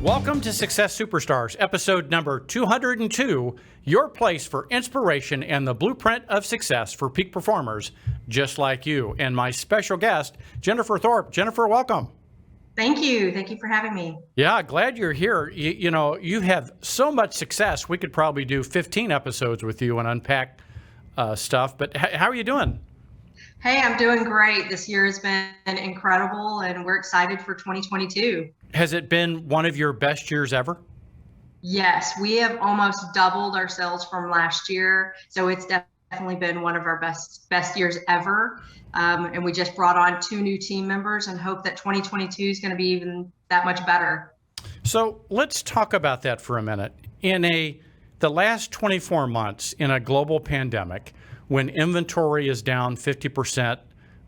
Welcome to Success Superstars, episode number 202, your place for inspiration and the blueprint of success for peak performers just like you. And my special guest, Jennifer Tharp. Jennifer, welcome. Thank you. Thank you for having me. Yeah, glad you're here. You know, you have so much success. We could probably do 15 episodes with you and unpack stuff. But how are you doing? Hey, I'm doing great. This year has been incredible, and we're excited for 2022. Has it been one of your best years ever? Yes, we have almost doubled our sales from last year. So it's definitely been one of our best years ever. And we just brought on 2 new team members and hope that 2022 is going to be even that much better. So let's talk about that for a minute. The last 24 months in a global pandemic, when inventory is down 50%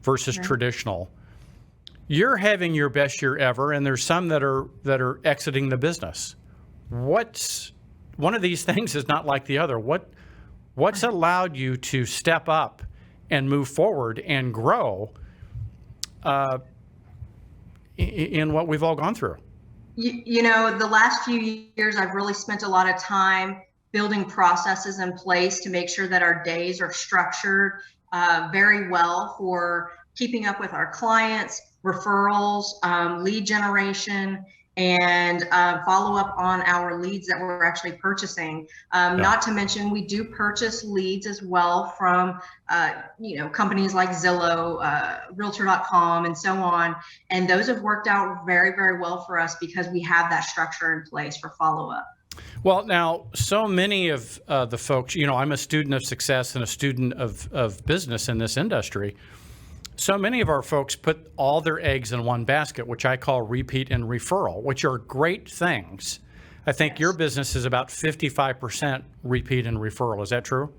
versus traditional, you're having your best year ever, and there's some that are exiting the business. One of these things is not like the other. What's allowed you to step up and move forward and grow in what we've all gone through? You know, the last few years, I've really spent a lot of time building processes in place to make sure that our days are structured very well for keeping up with our clients, referrals, lead generation, and follow up on our leads that we're actually purchasing. Not to mention, we do purchase leads as well from companies like Zillow, Realtor.com, and so on. And those have worked out very, very well for us because we have that structure in place for follow up. Well, now, so many of the folks, I'm a student of success and a student of business in this industry. So many of our folks put all their eggs in one basket, which I call repeat and referral, which are great things. I think your business is about 55% repeat and referral. Is that true?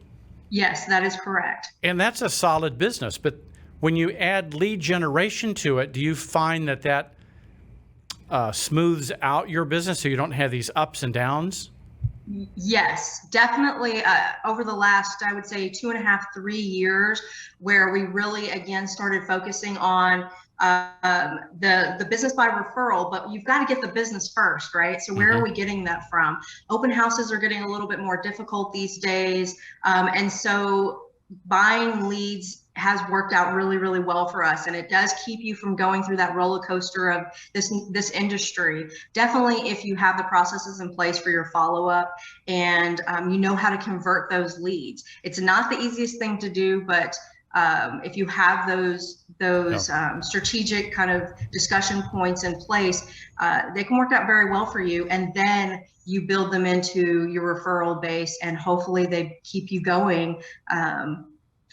Yes, that is correct. And that's a solid business. But when you add lead generation to it, do you find that smooths out your business so you don't have these ups and downs? Yes, definitely. Over the last, I would say 2.5, 3 years, where we really, again, started focusing on the business by referral, but you've got to get the business first, right? So where are we getting that from? Open houses are getting a little bit more difficult these days. And so buying leads has worked out really, really well for us. And it does keep you from going through that roller coaster of this industry. Definitely, if you have the processes in place for your follow-up and you know how to convert those leads. It's not the easiest thing to do, but if you have those strategic kind of discussion points in place, they can work out very well for you. And then you build them into your referral base, and hopefully they keep you going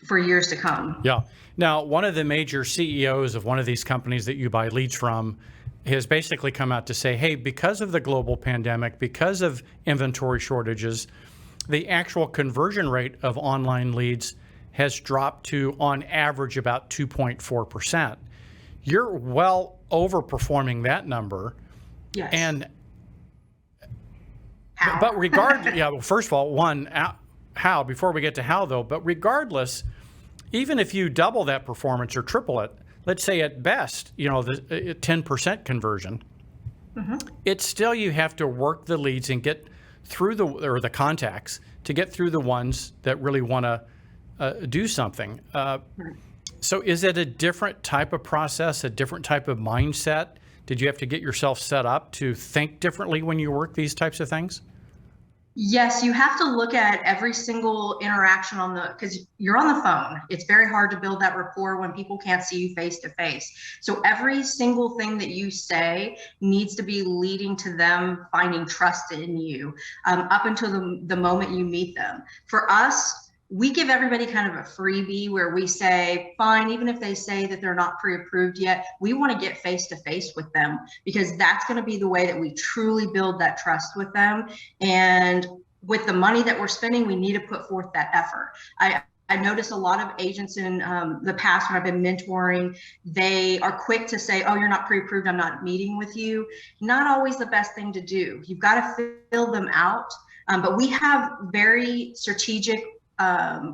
for years to come. Yeah. Now, one of the major CEOs of one of these companies that you buy leads from has basically come out to say, hey, because of the global pandemic, because of inventory shortages, the actual conversion rate of online leads has dropped to, on average, about 2.4%. You're well overperforming that number. Yes. And how? But well, first of all, how, before we get to how though, but regardless, even if you double that performance or triple it, let's say at best, the 10% conversion, it's still, you have to work the leads and get through the contacts to get through the ones that really want to do something. So is it a different type of process, a different type of mindset? Did you have to get yourself set up to think differently when you work these types of things? Yes, you have to look at every single interaction because you're on the phone. It's very hard to build that rapport when people can't see you face to face. So every single thing that you say needs to be leading to them finding trust in you up until the moment you meet them. For us, we give everybody kind of a freebie where we say, fine, even if they say that they're not pre-approved yet, we want to get face-to-face with them, because that's going to be the way that we truly build that trust with them. And with the money that we're spending, we need to put forth that effort. I notice a lot of agents in the past when I've been mentoring, they are quick to say, oh, you're not pre-approved, I'm not meeting with you. Not always the best thing to do. You've got to fill them out. But we have very strategic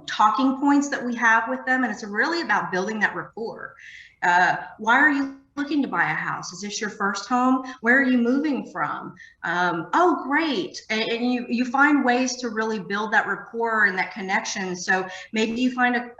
talking points that we have with them, and it's really about building that rapport. Why are you looking to buy a house? Is this your first home? Where are you moving from? Oh, great. And you find ways to really build that rapport and that connection. So maybe you find a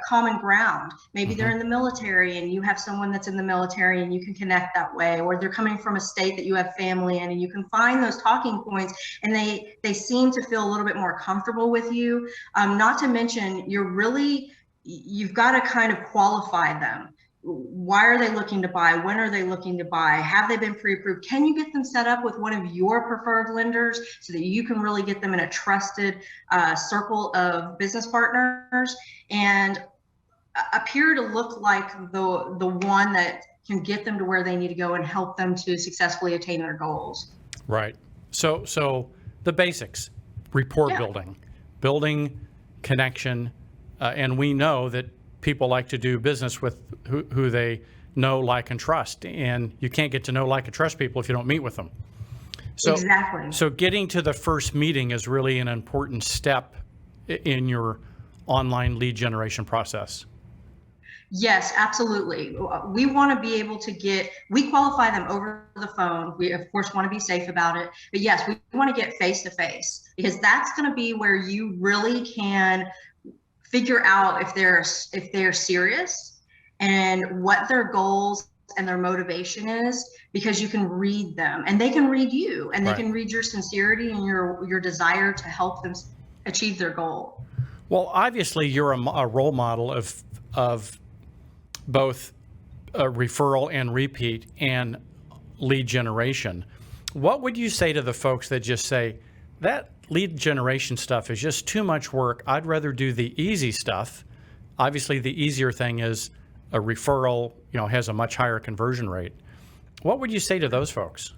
common ground. Maybe they're in the military and you have someone that's in the military and you can connect that way, or they're coming from a state that you have family in, and you can find those talking points, and they seem to feel a little bit more comfortable with you. Not to mention, you've got to kind of qualify them. Why are they looking to buy? When are they looking to buy? Have they been pre-approved? Can you get them set up with one of your preferred lenders so that you can really get them in a trusted circle of business partners, and appear to look like the one that can get them to where they need to go and help them to successfully attain their goals? Right. So the basics: rapport building connection, and we know that people like to do business with who they know, like, and trust. And you can't get to know, like, and trust people if you don't meet with them. So, exactly. So getting to the first meeting is really an important step in your online lead generation process. Yes, absolutely. We want to be able to we qualify them over the phone. We, of course, want to be safe about it. But yes, we want to get face to face, because that's going to be where you really can figure out if they're serious and what their goals and their motivation is, because you can read them and they can read you, and they can read your sincerity and your desire to help them achieve their goal. Well, obviously you're a role model of both referral and repeat and lead generation. What would you say to the folks that just say, that lead generation stuff is just too much work, I'd rather do the easy stuff? Obviously the easier thing is a referral, has a much higher conversion rate. What would you say to those folks?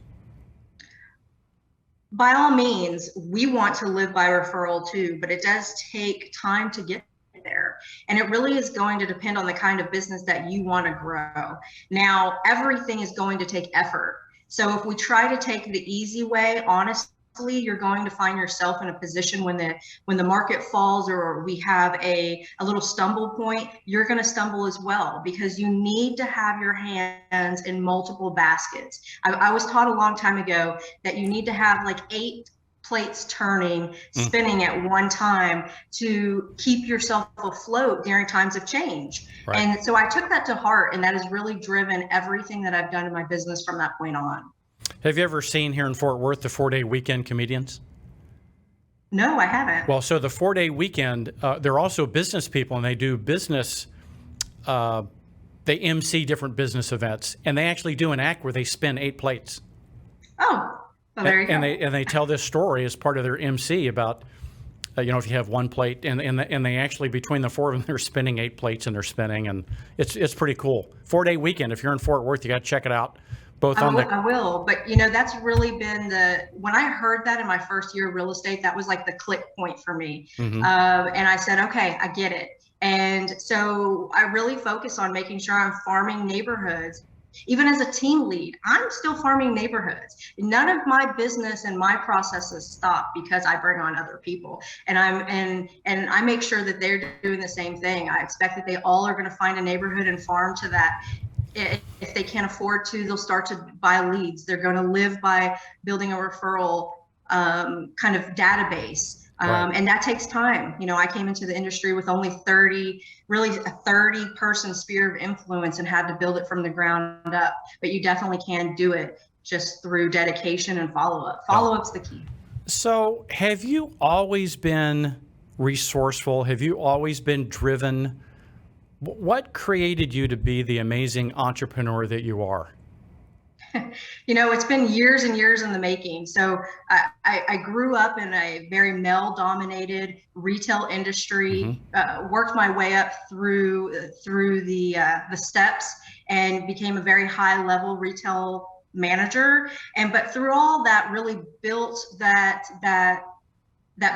By all means, we want to live by referral too, but it does take time to get there. And it really is going to depend on the kind of business that you want to grow. Now, everything is going to take effort. So if we try to take the easy way, honestly, you're going to find yourself in a position when the market falls, or we have a little stumble point, you're going to stumble as well, because you need to have your hands in multiple baskets. I was taught a long time ago that you need to have like 8 plates turning, spinning at one time to keep yourself afloat during times of change. Right. And so I took that to heart, and that has really driven everything that I've done in my business from that point on. Have you ever seen here in Fort Worth the 4-day weekend comedians? No, I haven't. Well, so the 4-day weekend, they're also business people, and they do business, they MC different business events, and they actually do an act where they spin 8 plates. Oh, well, there you go. And they tell this story as part of their MC about, if you have 1 plate, and they actually, between the 4 of them, they're spinning 8 plates, and they're spinning, and it's pretty cool. 4-day weekend. If you're in Fort Worth, you got to check it out. I will, but that's really been when I heard that in my first year of real estate, that was like the click point for me. And I said, okay, I get it. And so I really focus on making sure I'm farming neighborhoods. Even as a team lead, I'm still farming neighborhoods. None of my business and my processes stop because I bring on other people. And I make sure that they're doing the same thing. I expect that they all are going to find a neighborhood and farm to that. If they can't afford to, they'll start to buy leads. They're going to live by building a referral kind of database. And that takes time. I came into the industry with only 30 person sphere of influence, and had to build it from the ground up. But you definitely can do it just through dedication and follow-up. Follow-up's the key. So have you always been resourceful? Have you always been driven? What created you to be the amazing entrepreneur that you are? It's been years and years in the making. So I grew up in a very male-dominated retail industry, worked my way up through the steps, and became a very high-level retail manager. But through all that, really built that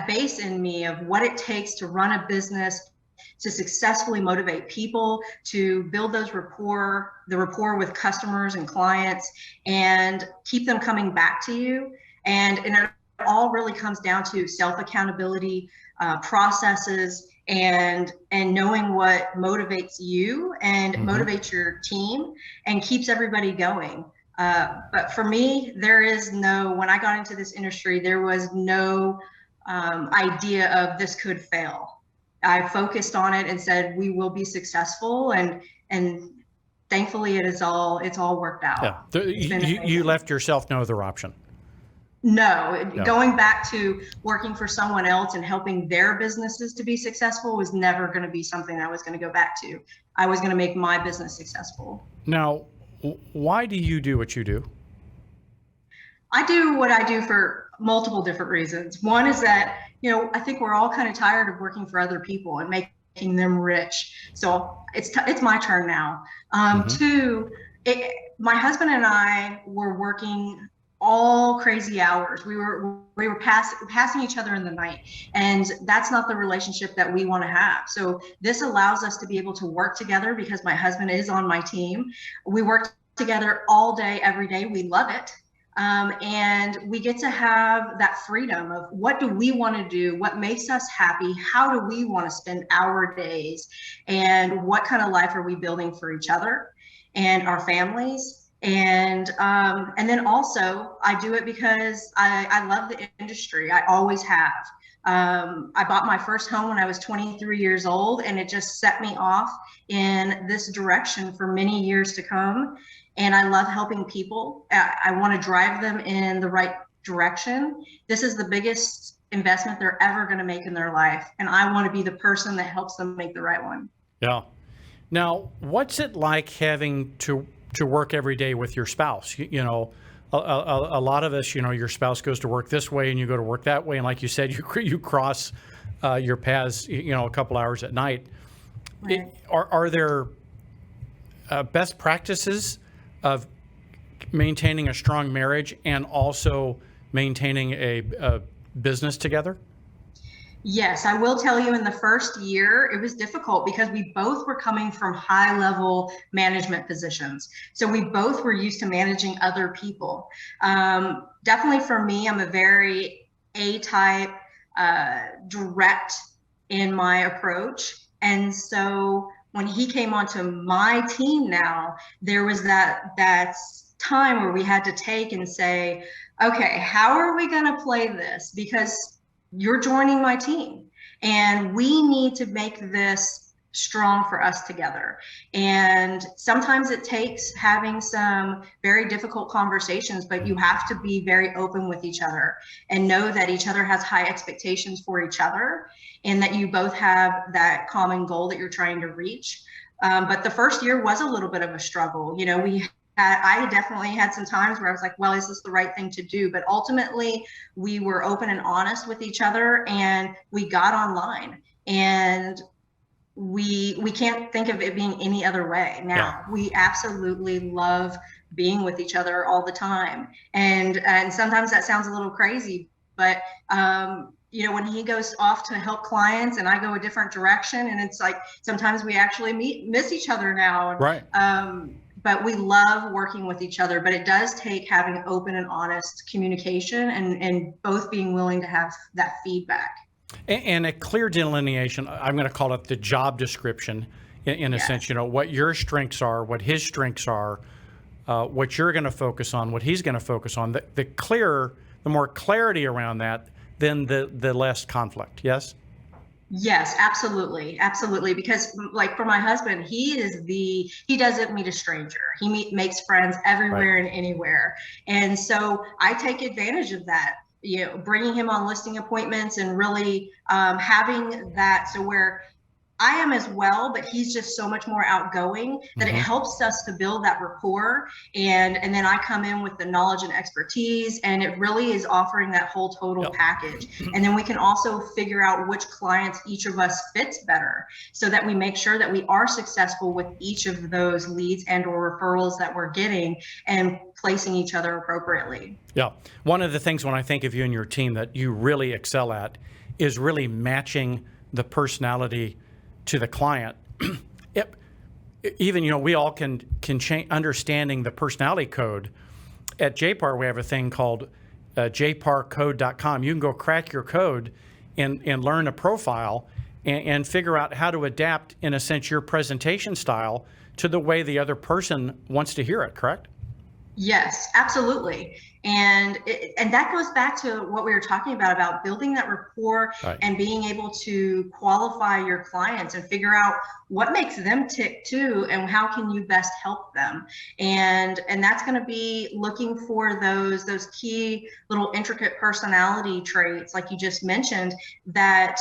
base in me of what it takes to run a business, to successfully motivate people, to build the rapport with customers and clients, and keep them coming back to you. And it all really comes down to self-accountability, processes, and knowing what motivates you and motivates your team and keeps everybody going. But for me, when I got into this industry, there was no idea of this could fail. I focused on it and said, we will be successful. And thankfully it's all worked out. Yeah. You left yourself no other option. No, going back to working for someone else and helping their businesses to be successful was never going to be something I was going to go back to. I was going to make my business successful. Now, why do you do what you do? I do what I do for multiple different reasons. One is that, I think we're all kind of tired of working for other people and making them rich. So it's my turn now. Two, my husband and I were working all crazy hours. We were passing each other in the night, and that's not the relationship that we want to have. So this allows us to be able to work together because my husband is on my team. We work together all day, every day. We love it. And we get to have that freedom of what do we want to do? What makes us happy? How do we want to spend our days? And what kind of life are we building for each other and our families? And then also I do it because I love the industry. I always have. I bought my first home when I was 23 years old, and it just set me off in this direction for many years to come. And I love helping people. I want to drive them in the right direction. This is the biggest investment they're ever going to make in their life. And I want to be the person that helps them make the right one. Yeah. Now, what's it like having to work every day with your spouse? A lot of us, your spouse goes to work this way and you go to work that way. And like you said, you cross your paths, a couple hours at night. Right. Are there best practices of maintaining a strong marriage and also maintaining a business together? Yes, I will tell you, in the first year, it was difficult because we both were coming from high-level management positions. So we both were used to managing other people. Definitely for me, I'm a very A-type, direct in my approach. And so when he came onto my team now, there was that time where we had to take and say, okay, how are we going to play this? Because you're joining my team and we need to make this strong for us together. And sometimes it takes having some very difficult conversations, but you have to be very open with each other and know that each other has high expectations for each other and that you both have that common goal that you're trying to reach. But the first year was a little bit of a struggle. I definitely had some times where I was like, well, is this the right thing to do? But ultimately, we were open and honest with each other, and we got online. And we can't think of it being any other way now. Yeah. We absolutely love being with each other all the time. And sometimes that sounds a little crazy, but when he goes off to help clients and I go a different direction, and it's like sometimes we actually miss each other now. Right. But we love working with each other, but it does take having open and honest communication and both being willing to have that feedback. And a clear delineation, I'm going to call it the job description in a sense, what your strengths are, what his strengths are, what you're going to focus on, what he's going to focus on. The more clarity around that, then the less conflict. Yes? Yes, absolutely. Absolutely. Because like for my husband, he doesn't meet a stranger. He makes friends everywhere Right. and anywhere. And so I take advantage of that, bringing him on listing appointments and really having that so where I am as well, but he's just so much more outgoing that it helps us to build that rapport. And then I come in with the knowledge and expertise, and it really is offering that whole total package. And then we can also figure out which clients each of us fits better so that we make sure that we are successful with each of those leads and or referrals that we're getting and placing each other appropriately. Yeah. One of the things when I think of you and your team that you really excel at is really matching the personality to the client. Even, we all can change understanding the personality code. At JPAR, we have a thing called JPARcode.com. You can go crack your code and learn a profile and figure out how to adapt, in a sense, your presentation style to the way the other person wants to hear it, correct? Yes, absolutely. And that goes back to what we were talking about building that rapport, Right. and being able to qualify your clients and figure out what makes them tick too, and how can you best help them. And that's going to be looking for those key little intricate personality traits, like you just mentioned, that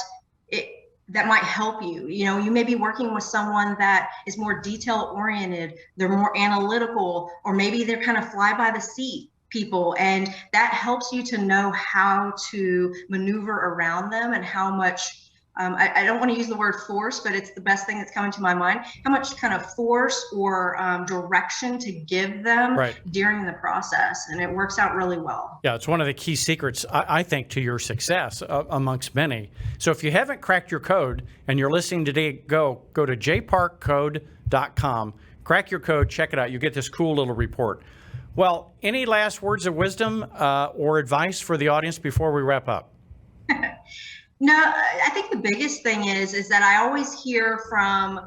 might help you. You know, you may be working with someone that is more detail oriented, they're more analytical, or maybe they're kind of fly by the seat people, and that helps you to know how to maneuver around them, and how much I don't want to use the word force, but it's the best thing that's coming to my mind, how much kind of force or direction to give them Right. during the process. And it works out really well. Yeah, it's one of the key secrets, I think, to your success amongst many. So if you haven't cracked your code and you're listening today, go to jparcode.com, crack your code, check it out. You get this cool little report. Well, any last words of wisdom or advice for the audience before we wrap up? No, I think the biggest thing is that I always hear from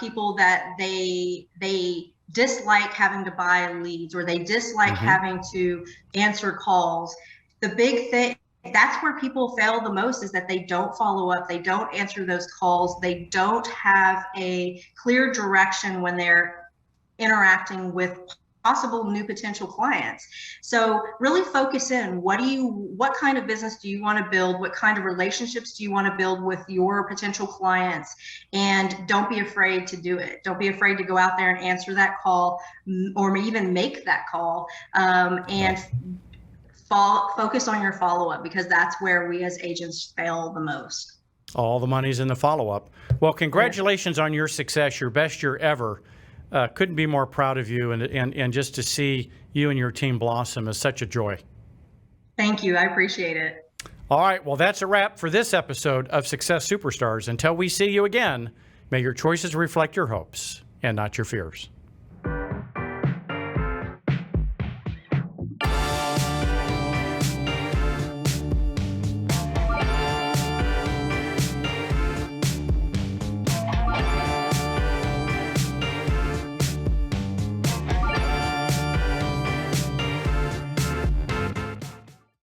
people that they dislike having to buy leads, or they dislike having to answer calls. The big thing, that's where people fail the most, is that they don't follow up, they don't answer those calls, they don't have a clear direction when they're interacting with possible new potential clients. So really focus in. What kind of business do you want to build? What kind of relationships do you want to build with your potential clients? And don't be afraid to do it. Don't be afraid to go out there and answer that call, or even make that call. And focus on your follow-up, because that's where we as agents fail the most. All the money's in the follow-up. Well, congratulations on your success, your best year ever. Couldn't be more proud of you, and just to see you and your team blossom is such a joy. Thank you. I appreciate it. All right. Well, that's a wrap for this episode of Success Superstars. Until we see you again, may your choices reflect your hopes and not your fears.